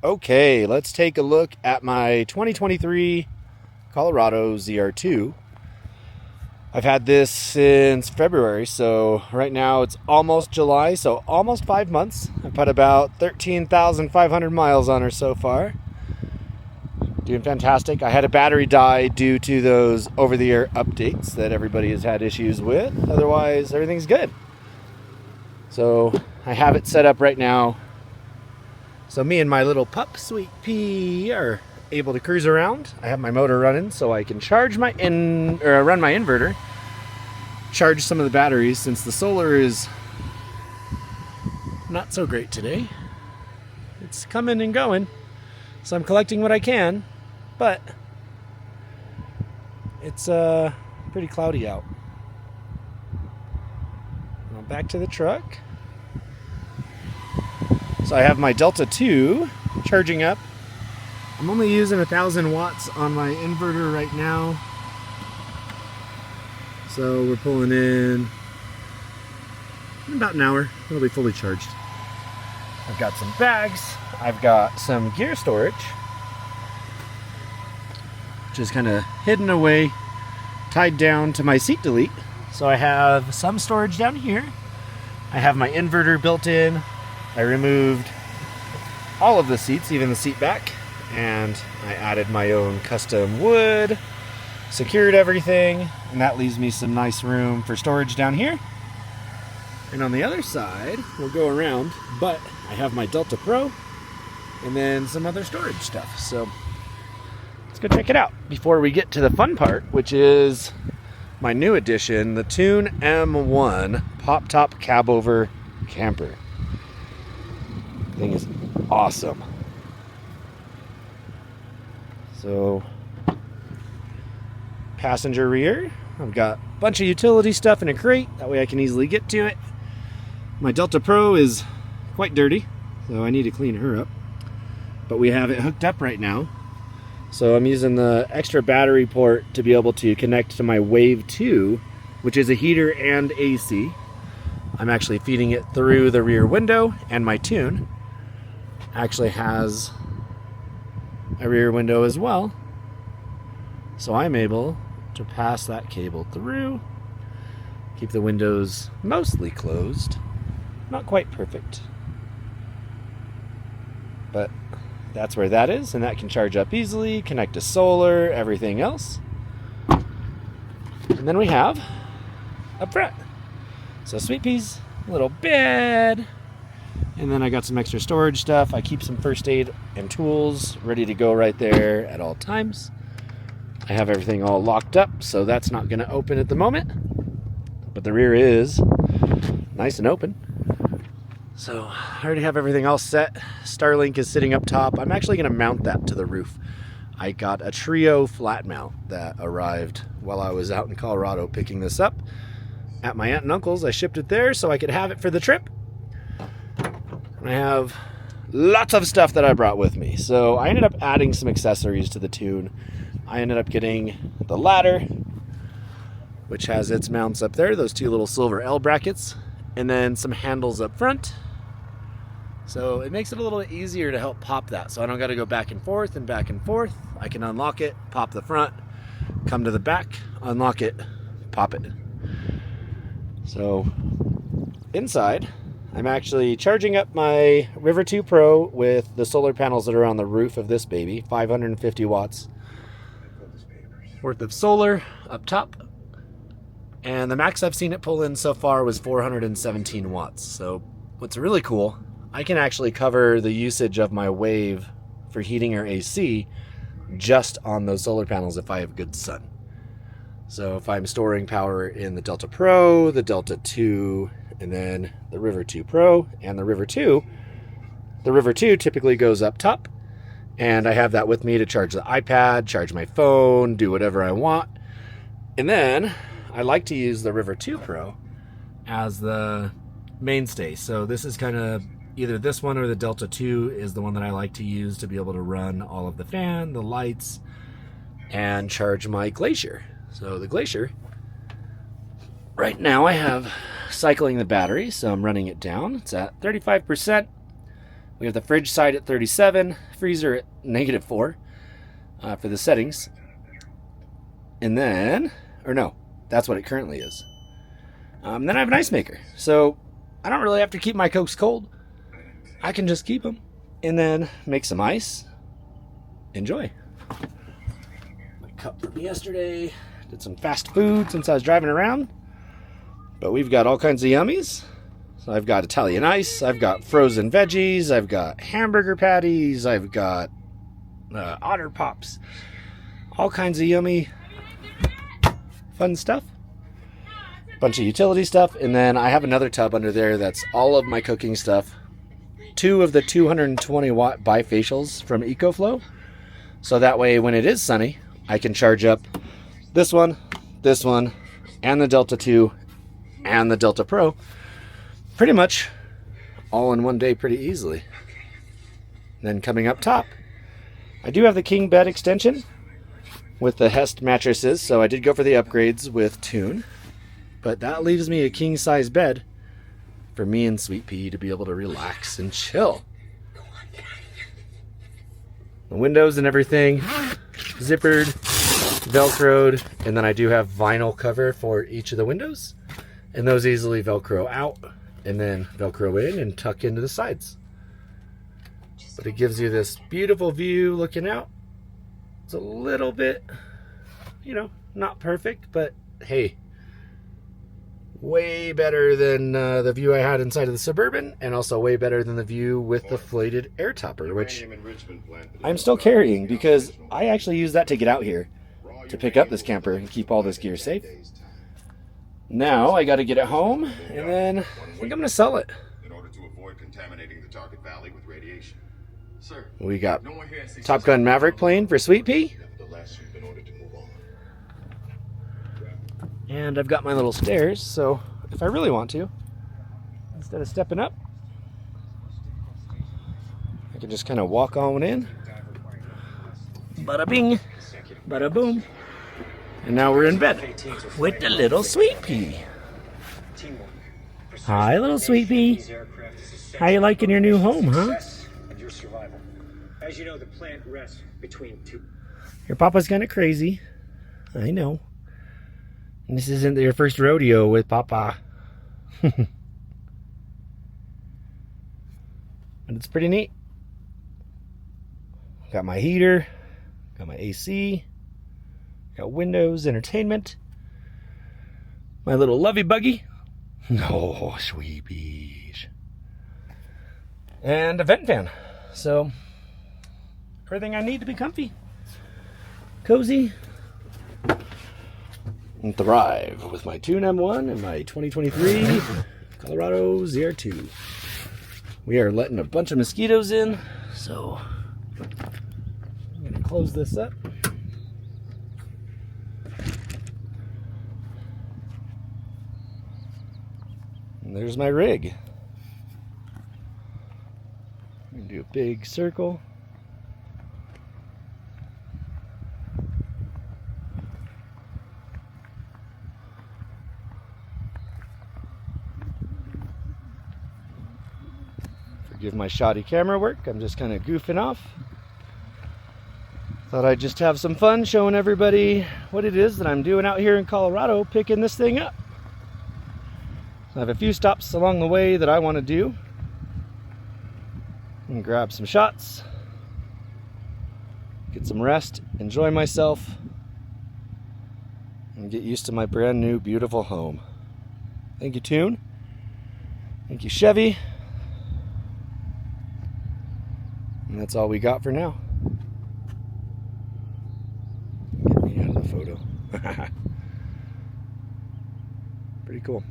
Okay, let's take a look at my 2023 Colorado ZR2. I've had this since February, so right now it's almost July, so almost 5 months. I've put about 13,500 miles on her so far. Doing fantastic. I had a battery die due to those over-the-air updates that everybody has had issues with. Otherwise, everything's good. So I have it set up right now. So me and my little pup, Sweet Pea, are able to cruise around. I have my motor running so I can charge my run my inverter, charge some of the batteries since the solar is not so great today. It's coming and going, so I'm collecting what I can, but it's pretty cloudy out. Now back to the truck. So I have my Delta 2 charging up. I'm only using 1,000 watts on my inverter right now. So we're pulling in about an hour. It'll be fully charged. I've got some bags. I've got some gear storage, which is kind of hidden away, tied down to my seat delete. So I have some storage down here. I have my inverter built in. I removed all of the seats, even the seat back, and I added my own custom wood, secured everything, and that leaves me some nice room for storage down here. And on the other side, we'll go around, but I have my Delta Pro and then some other storage stuff. So let's go check it out before we get to the fun part, which is my new addition, the Tune M1 Pop Top Cab Over Camper. Thing is awesome. So passenger rear, I've got a bunch of utility stuff in a crate, that way I can easily get to it. My Delta Pro is quite dirty, so I need to clean her up, but we have it hooked up right now. So I'm using the extra battery port to be able to connect to my Wave 2, which is a heater and AC. I'm actually feeding it through the rear window, and my Tune actually has a rear window as well, so I'm able to pass that cable through, keep the windows mostly closed. Not quite perfect, but that's where that is, and that can charge up easily, connect to solar, everything else. And then we have up front, so Sweet Pea's little bed. And then I got some extra storage stuff. I keep some first aid and tools ready to go right there at all times. I have everything all locked up, so that's not going to open at the moment. But the rear is nice and open. So I already have everything all set. Starlink is sitting up top. I'm actually going to mount that to the roof. I got a Trio flat mount that arrived while I was out in Colorado picking this up at my aunt and uncle's. I shipped it there so I could have it for the trip. I have lots of stuff that I brought with me. So I ended up adding some accessories to the Tune. I ended up getting the ladder, which has its mounts up there, those two little silver L brackets, and then some handles up front. So it makes it a little easier to help pop that. So I don't got to go back and forth and back and forth. I can unlock it, pop the front, come to the back, unlock it, pop it. So inside, I'm actually charging up my River 2 Pro with the solar panels that are on the roof of this baby, 550 watts worth of solar up top. And the max I've seen it pull in so far was 417 watts. So what's really cool, I can actually cover the usage of my Wave for heating or AC just on those solar panels if I have good sun. So if I'm storing power in the Delta Pro, the Delta 2, and then the River 2 Pro and the River 2. The River 2 typically goes up top, and I have that with me to charge the iPad, charge my phone, do whatever I want. And then I like to use the River 2 Pro as the mainstay. So this is kind of either this one or the Delta 2 is the one that I like to use to be able to run all of the fan, the lights, and charge my Glacier. So the Glacier, right now I have cycling the battery, so I'm running it down. It's at 35%, We have the fridge side at 37, freezer at -4 for the settings. And then, or no, that's what it currently is. Then I have an ice maker. So I don't really have to keep my Cokes cold. I can just keep them and then make some ice. Enjoy. My cup from yesterday. Did some fast food since I was driving around. But we've got all kinds of yummies. So I've got Italian ice. I've got frozen veggies. I've got hamburger patties. I've got Otter Pops. All kinds of yummy, fun stuff. Bunch of utility stuff. And then I have another tub under there that's all of my cooking stuff. 2 of the 220 watt bifacials from EcoFlow. So that way when it is sunny, I can charge up this one, and the Delta 2, and the Delta Pro. Pretty much all in one day pretty easily. Then coming up top, I do have the king bed extension with the Hest mattresses, so I did go for the upgrades with Tune. But that leaves me a king size bed for me and Sweet Pea to be able to relax and chill. The windows and everything zippered, velcroed, and then I do have vinyl cover for each of the windows, and those easily velcro out and then velcro in and tuck into the sides. But it gives you this beautiful view looking out. It's a little bit, you know, not perfect, but hey, way better than the view I had inside of the Suburban, and also way better than the view with the floated air topper, which I'm still carrying because I actually use that to get out here to pick up this camper and keep all this gear safe. Now I got to get it home, and then I think I'm going to sell it. In order to avoid contaminating the target valley with radiation. Sir, we got Top Gun Maverick plane for Sweet Pea. And I've got my little stairs, so if I really want to, instead of stepping up, I can just kind of walk on in. Bada bing, bada boom. And now we're in bed with the little Sweet Pea. Hi, little Sweet Pea. How you liking your new home, huh? As you know, the plant rests between two. Your papa's kind of crazy. I know. And this isn't your first rodeo with Papa. But it's pretty neat. Got my heater. Got my AC. Got windows, entertainment. My little lovey buggy. No, Sweet Peas. And a vent fan. So, everything I need to be comfy. Cozy. And thrive with my Tune M1 and my 2023 Colorado ZR2. We are letting a bunch of mosquitoes in, so I'm going to close this up. And there's my rig. I'm going to do a big circle. Forgive my shoddy camera work. I'm just kind of goofing off. Thought I'd just have some fun showing everybody what it is that I'm doing out here in Colorado picking this thing up. I have a few stops along the way that I want to do. And grab some shots. Get some rest. Enjoy myself. And get used to my brand new beautiful home. Thank you, Tune. Thank you, Chevy. And that's all we got for now. Get me out of the photo. Pretty cool.